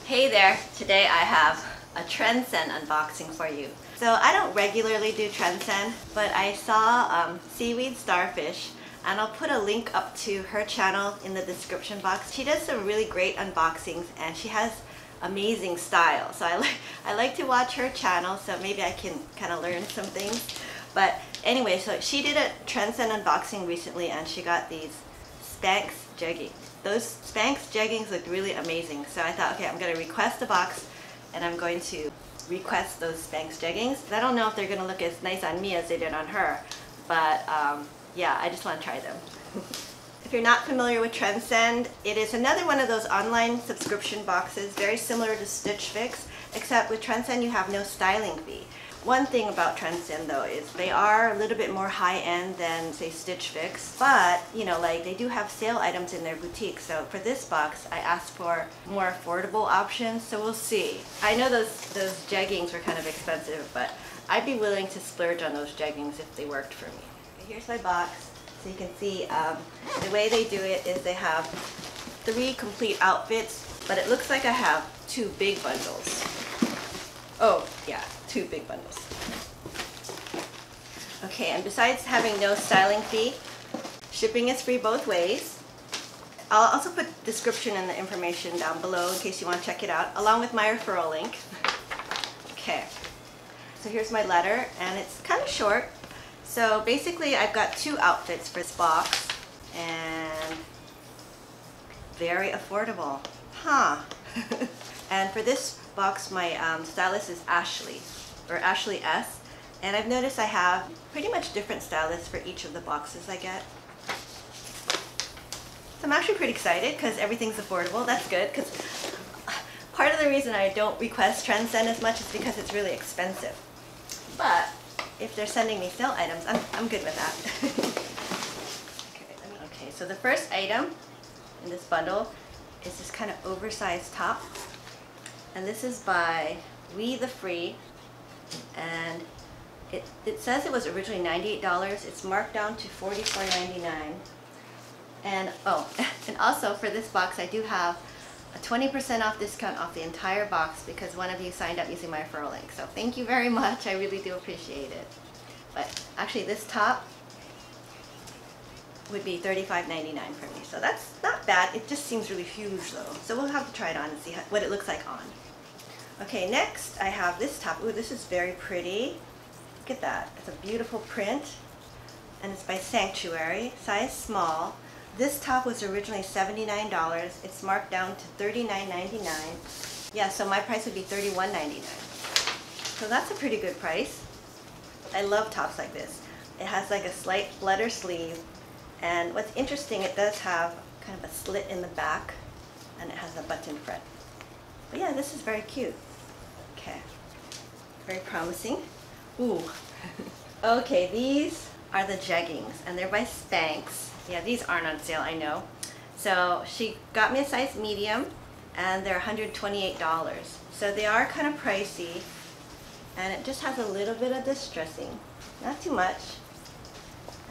Hey there! Today I have a Trendsend unboxing for you. So I don't regularly do Trendsend, but I saw Seaweed Starfish, and I'll put a link up to her channel in the description box. She does some really great unboxings and she has amazing style. So I like to watch her channel, so maybe I can kind of learn some things. But anyway, so she did a Trendsend unboxing recently and she got these SPANX jeggings. Those SPANX jeggings looked really amazing. So I thought, okay, I'm going to request a box and I'm going to request those SPANX jeggings. I don't know if they're going to look as nice on me as they did on her, but yeah, I just want to try them. If you're not familiar with Trendsend, it is another one of those online subscription boxes, very similar to Stitch Fix, except with Trendsend you have no styling fee. One thing about Trendsend though is they are a little bit more high-end than say Stitch Fix, but you know, like they do have sale items in their boutique. So for this box I asked for more affordable options, so we'll see. I know those jeggings were kind of expensive, but I'd be willing to splurge on those jeggings if they worked for me. Okay, here's my box. So you can see the way they do it is they have 3 complete outfits, but it looks like I have 2 big bundles. Oh yeah, 2 big bundles. Okay, and besides having no styling fee, shipping is free both ways. I'll also put description and the information down below in case you want to check it out, along with my referral link. Okay, so here's my letter, and it's kind of short. So basically I've got 2 outfits for this box, and very affordable. Huh. And for this box, my stylist is Ashley, or Ashley S. And I've noticed I have pretty much different stylists for each of the boxes I get. So I'm actually pretty excited because everything's affordable. That's good, because part of the reason I don't request Trendsend as much is because it's really expensive. But if they're sending me sale items, I'm good with that. Okay, so the first item in this bundle is this kind of oversized top. And this is by We the Free, and it says it was originally $98. It's marked down to $44.99. And oh, and also for this box I do have a 20% off discount off the entire box because one of you signed up using my referral link. So thank you very much. I really do appreciate it. But actually this top would be $35.99 for me. So that's not bad. It just seems really huge though. So we'll have to try it on and see what it looks like on. Okay, next I have this top. Ooh, this is very pretty. Look at that. It's a beautiful print. And it's by Sanctuary, size small. This top was originally $79. It's marked down to $39.99. Yeah, so my price would be $31.99. So that's a pretty good price. I love tops like this. It has like a slight flutter sleeve. And what's interesting, it does have kind of a slit in the back. And it has a button front. But yeah, this is very cute. Okay, very promising. Ooh. Okay, these are the jeggings, and they're by SPANX. Yeah, these aren't on sale, I know. So she got me a size medium, and they're $128. So they are kind of pricey, and it just has a little bit of distressing, not too much.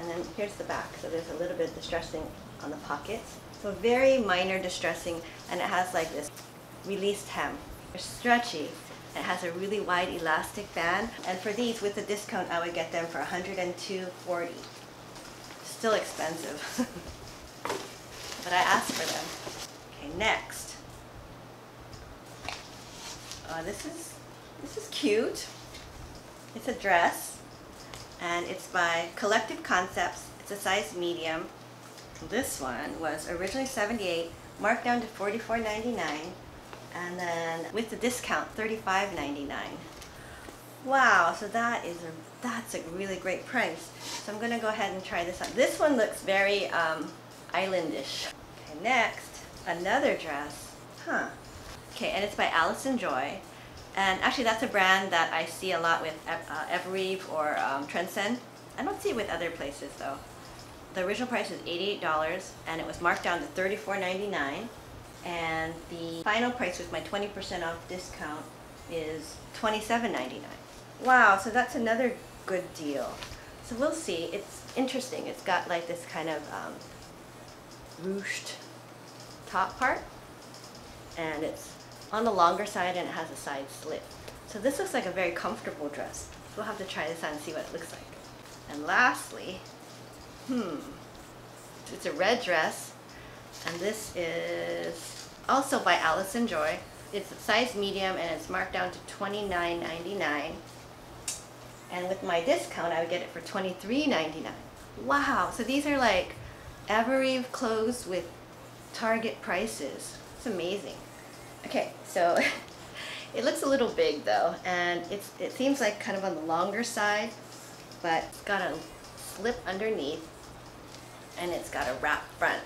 And then here's the back, so there's a little bit of distressing on the pockets. So very minor distressing, and it has like this released hem. They're stretchy. It has a really wide elastic band, and for these with the discount I would get them for $102.40. Still expensive. But I asked for them. Okay, next. This is cute. It's a dress, and it's by Collective Concepts. It's a size medium. This one was originally $78, marked down to $44.99. And then with the discount, $35.99. Wow, so that's a really great price. So I'm gonna go ahead and try this on. This one looks very islandish. Okay, next, another dress. Huh. Okay, and it's by ALLISON Joy. And actually that's a brand that I see a lot with Evereve or Trendsend. I don't see it with other places though. The original price is $88 and it was marked down to $34.99. And the final price with my 20% off discount is $27.99. Wow, so that's another good deal. So we'll see. It's interesting. It's got like this kind of ruched top part, and it's on the longer side and it has a side slit. So this looks like a very comfortable dress. So we'll have to try this on and see what it looks like. And lastly, it's a red dress, and this is also by Allison Joy. It's a size medium and it's marked down to $29.99. And with my discount, I would get it for $23.99. Wow, so these are like Evereve clothes with Target prices. It's amazing. Okay, so it looks a little big though, and it seems like kind of on the longer side, but it's got a slip underneath, and it's got a wrap front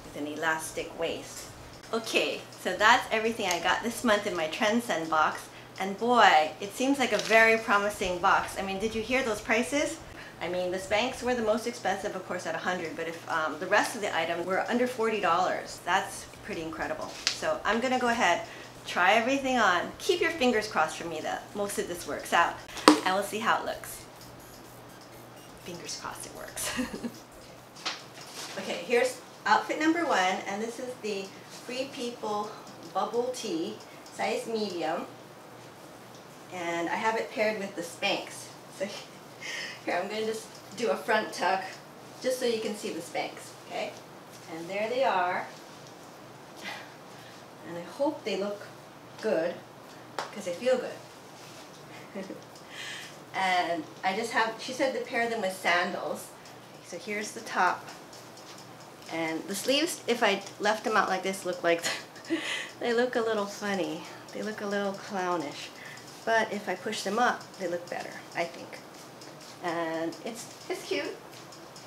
with an elastic waist. Okay, so that's everything I got this month in my Trendsend box. And boy, it seems like a very promising box. I mean, did you hear those prices? I mean, the SPANX were the most expensive, of course, at $100, but if the rest of the items were under $40, that's pretty incredible. So I'm gonna go ahead, try everything on. Keep your fingers crossed for me that most of this works out, and we'll see how it looks. Fingers crossed it works. Okay, here's outfit number 1, and this is the Free People Bubble Tee, size medium. And I have it paired with the SPANX. So here, I'm going to just do a front tuck just so you can see the SPANX, okay? And there they are. And I hope they look good because they feel good. And I just have, she said to pair them with sandals. So here's the top. And the sleeves, if I left them out like this, look like, they look a little funny. They look a little clownish. But if I push them up, they look better, I think. And it's cute.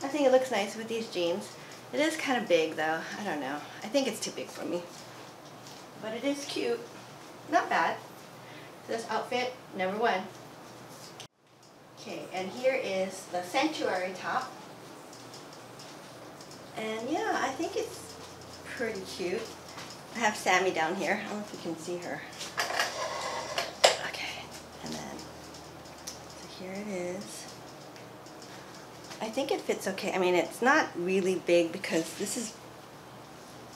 I think it looks nice with these jeans. It is kind of big though, I don't know. I think it's too big for me. But it is cute. Not bad. This outfit, number 1. Okay, and here is the Sanctuary top. And yeah, I think it's pretty cute. I have Sammy down here. I don't know if you can see her. Okay, and then, so here it is. I think it fits okay. I mean, it's not really big because this is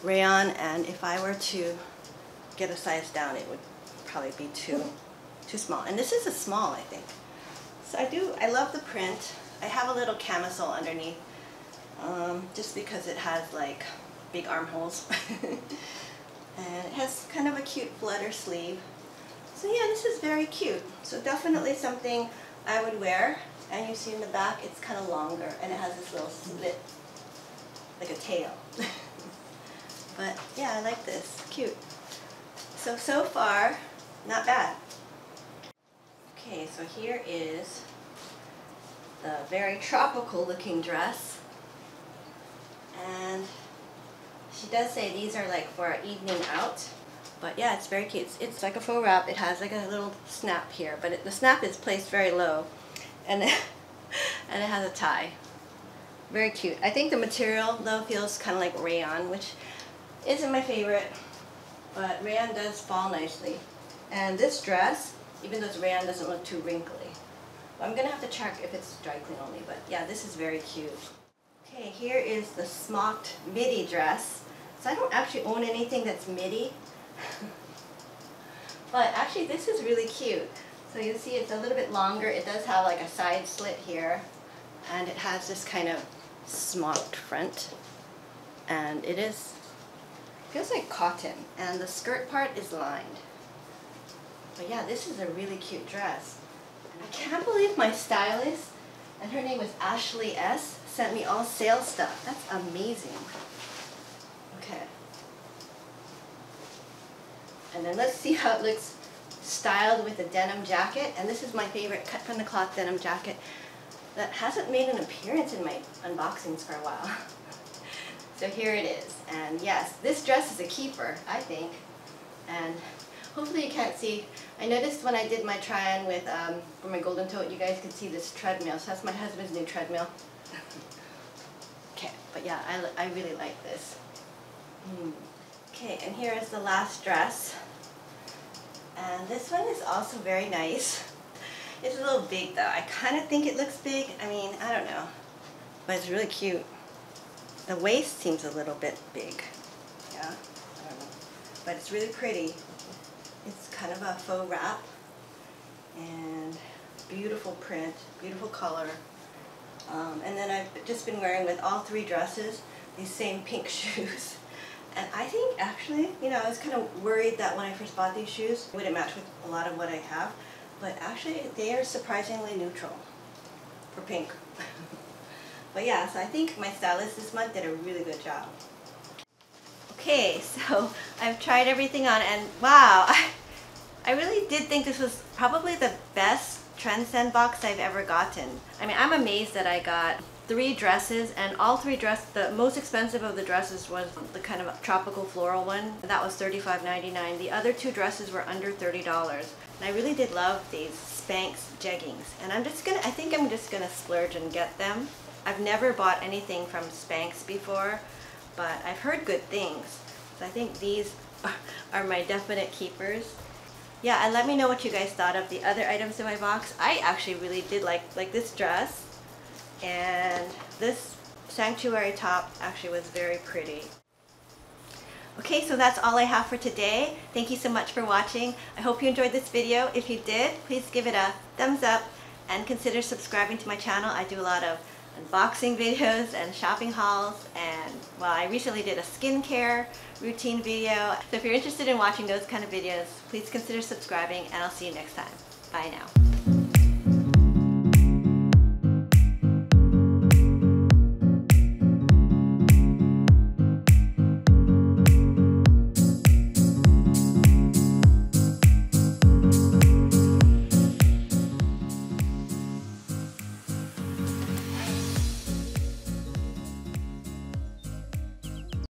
rayon, and if I were to get a size down, it would probably be too small. And this is a small, I think. So I love the print. I have a little camisole underneath, just because it has like big armholes. And it has kind of a cute flutter sleeve. So yeah, this is very cute. So definitely something I would wear. And you see in the back, it's kind of longer, and it has this little slit, like a tail. But yeah, I like this. Cute. So far, not bad. Okay, so here is the very tropical looking dress. And she does say these are like for an evening out. But yeah, it's very cute. It's like a faux wrap. It has like a little snap here, but the snap is placed very low. And it has a tie. Very cute. I think the material though feels kind of like rayon, which isn't my favorite, but rayon does fall nicely. And this dress, even though it's rayon, doesn't look too wrinkly. I'm gonna have to check if it's dry clean only, but yeah, this is very cute. Okay, here is the Smocked Midi dress. So I don't actually own anything that's Midi, but actually this is really cute. So you see it's a little bit longer. It does have like a side slit here, and it has this kind of smocked front, and feels like cotton, and the skirt part is lined. But yeah, this is a really cute dress. And I can't believe my stylist, and her name was Ashley S, sent me all sale stuff. That's amazing. Okay. And then let's see how it looks styled with a denim jacket. And this is my favorite cut from the cloth denim jacket that hasn't made an appearance in my unboxings for a while. So here it is. And yes, this dress is a keeper, I think. And hopefully you can't see. I noticed when I did my try-on with for my golden tote, you guys could see this treadmill. So that's my husband's new treadmill. Okay, but yeah, I really like this. Okay, and here is the last dress. And this one is also very nice. It's a little big though. I kind of think it looks big. I mean, I don't know. But it's really cute. The waist seems a little bit big. Yeah, I don't know. But it's really pretty. of a faux wrap, and beautiful print, beautiful color. And then I've just been wearing with all three dresses these same pink shoes. And I think actually, you know, I was kind of worried that when I first bought these shoes, it wouldn't match with a lot of what I have. But actually, they are surprisingly neutral for pink. But yeah, so I think my stylist this month did a really good job. Okay, so I've tried everything on, and wow, I really did think this was probably the best Trendsend box I've ever gotten. I mean, I'm amazed that I got 3 dresses, and all 3 dresses, the most expensive of the dresses was the kind of tropical floral one. That was $35.99. The other 2 dresses were under $30. And I really did love these SPANX jeggings. And I think I'm just gonna splurge and get them. I've never bought anything from SPANX before, but I've heard good things. So I think these are my definite keepers. Yeah, and let me know what you guys thought of the other items in my box. I actually really did like this dress, and this sanctuary top actually was very pretty. Okay, so that's all I have for today. Thank you so much for watching. I hope you enjoyed this video. If you did, please give it a thumbs up and consider subscribing to my channel. I do a lot of unboxing videos and shopping hauls, and well, I recently did a skincare routine video. So if you're interested in watching those kind of videos, please consider subscribing, and I'll see you next time. Bye now.